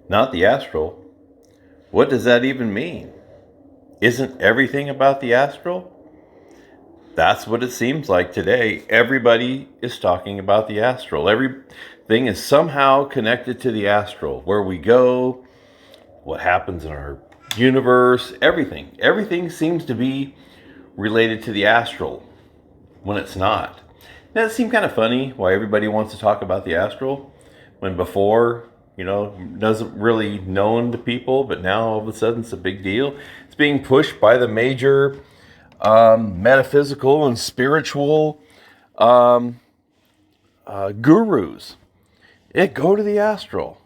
Not the astral. What does that even mean? Isn't everything about the astral? That's what it seems like today. Everybody is talking about the astral. Everything is somehow connected to the astral. Where we go, what happens in our universe, everything. Everything seems to be related to the astral when it's not. Does it seem kind of funny why everybody wants to talk about the astral when before, doesn't really known to people, but now all of a sudden it's a big deal. It's being pushed by the major metaphysical and spiritual gurus. Go to the astral.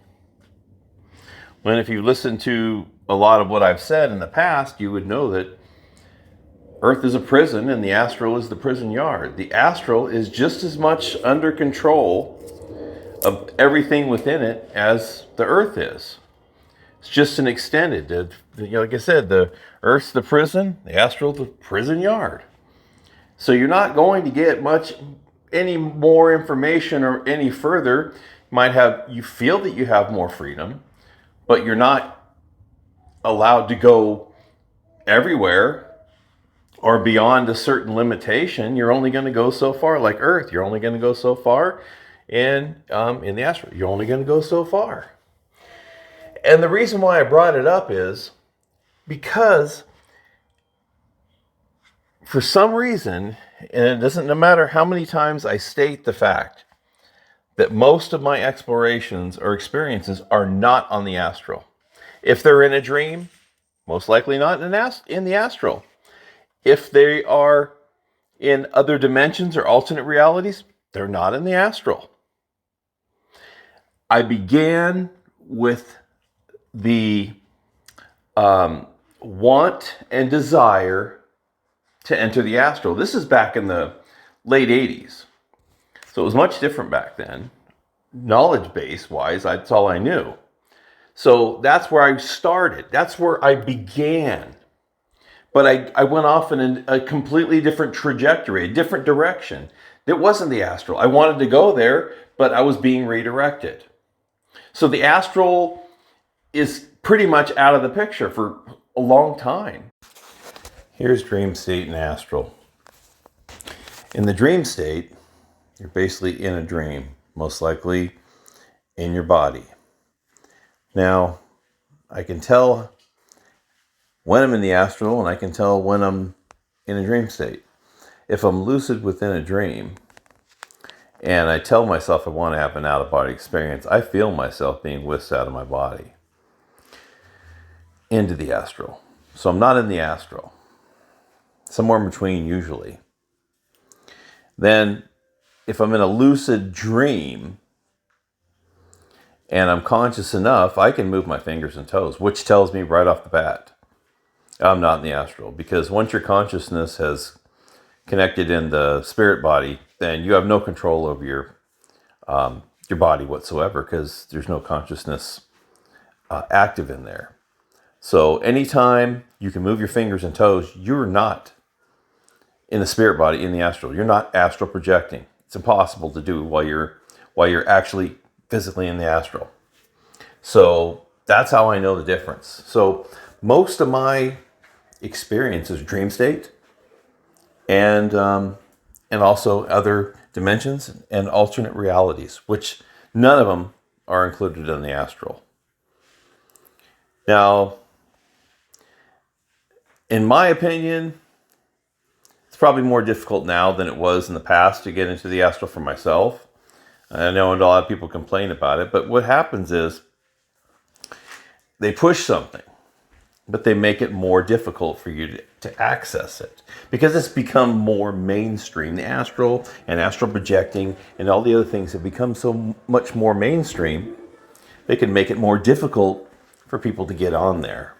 When if you listen to a lot of what I've said in the past, you would know that Earth is a prison and the astral is the prison yard. The astral is just as much under control of everything within it as the Earth is. It's just an extended, like I said, the Earth's the prison, the astral the prison yard. So you're not going to get any more information or any further. You feel that you have more freedom, but you're not allowed to go everywhere or beyond a certain limitation. You're only going to go so far. Like Earth, you're only going to go so far. And in the astral, you're only going to go so far. And the reason why I brought it up is because for some reason, and it doesn't no matter how many times I state the fact that most of my explorations or experiences are not on the astral. If they're in a dream, most likely not in the astral. If they are in other dimensions or alternate realities, they're not in the astral. I began with the want and desire to enter the astral. This is back in the late 80s. So it was much different back then. Knowledge base wise, that's all I knew. So that's where I started. That's where I began. But I went off in a completely different trajectory, a different direction. It wasn't the astral. I wanted to go there, but I was being redirected. So the astral is pretty much out of the picture for a long time. Here's dream state and astral. In the dream state, you're basically in a dream, most likely in your body. Now, I can tell when I'm in the astral and I can tell when I'm in a dream state. If I'm lucid within a dream and I tell myself I want to have an out-of-body experience, I feel myself being whisked out of my body into the astral. So I'm not in the astral. Somewhere in between usually. Then if I'm in a lucid dream and I'm conscious enough, I can move my fingers and toes, which tells me right off the bat I'm not in the astral. Because once your consciousness has connected in the spirit body, then you have no control over your body whatsoever, because there's no consciousness active in there. So anytime you can move your fingers and toes, you're not in the spirit body, in the astral. You're not astral projecting. It's impossible to do while you're actually physically in the astral. So that's how I know the difference. So most of my experience is dream state, and also other dimensions and alternate realities, which none of them are included in the astral. Now, in my opinion, it's probably more difficult now than it was in the past to get into the astral for myself. I know a lot of people complain about it, but what happens is they push something, but they make it more difficult for you to access it because it's become more mainstream. The astral and astral projecting and all the other things have become so much more mainstream, they can make it more difficult for people to get on there.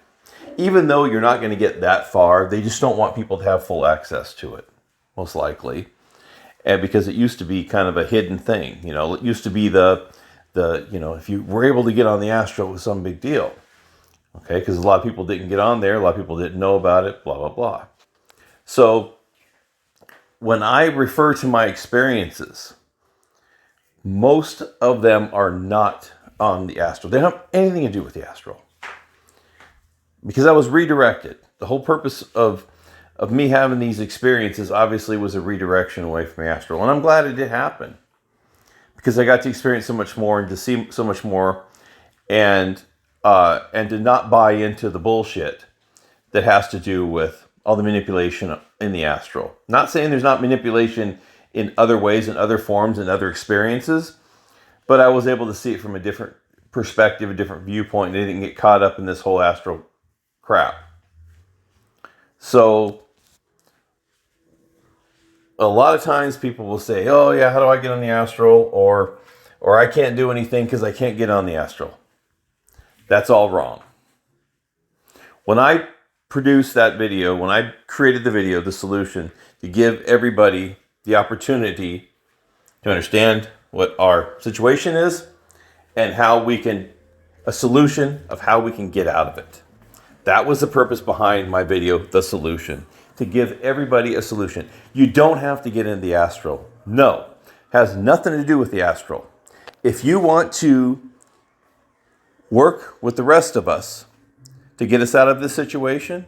Even though you're not going to get that far, they just don't want people to have full access to it, most likely. And because it used to be kind of a hidden thing. It used to be the if you were able to get on the astral, it was some big deal. Okay, because a lot of people didn't get on there, a lot of people didn't know about it, blah, blah, blah. So when I refer to my experiences, most of them are not on the astral. They don't have anything to do with the astral. Because I was redirected. The whole purpose of me having these experiences obviously was a redirection away from the astral. And I'm glad it did happen. Because I got to experience so much more and to see so much more, and to not buy into the bullshit that has to do with all the manipulation in the astral. Not saying there's not manipulation in other ways, in other forms, in other experiences, but I was able to see it from a different perspective, a different viewpoint, and I didn't get caught up in this whole astral crap. So a lot of times people will say, oh yeah, how do I get on the astral? Or I can't do anything because I can't get on the astral. That's all wrong. When I produced that video, when I created the video, the solution, to give everybody the opportunity to understand what our situation is and how we can, a solution of how we can get out of it. That was the purpose behind my video, The Solution, to give everybody a solution. You don't have to get into the astral. No, has nothing to do with the astral. If you want to work with the rest of us to get us out of this situation,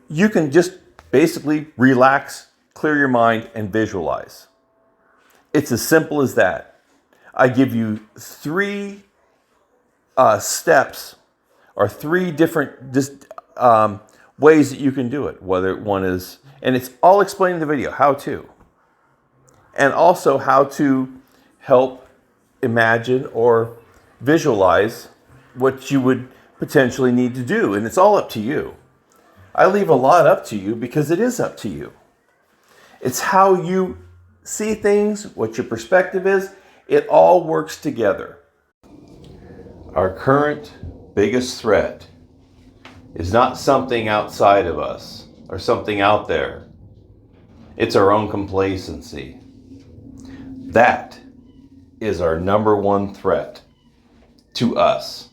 you can just basically relax, clear your mind, and visualize. It's as simple as that. I give you 3 steps or 3 different ways that you can do it. Whether one is, and it's all explained in the video, how to. And also how to help imagine or visualize what you would potentially need to do. And it's all up to you. I leave a lot up to you because it is up to you. It's how you see things, what your perspective is. It all works together. Our current biggest threat is not something outside of us or something out there. It's our own complacency. That is our number one threat to us.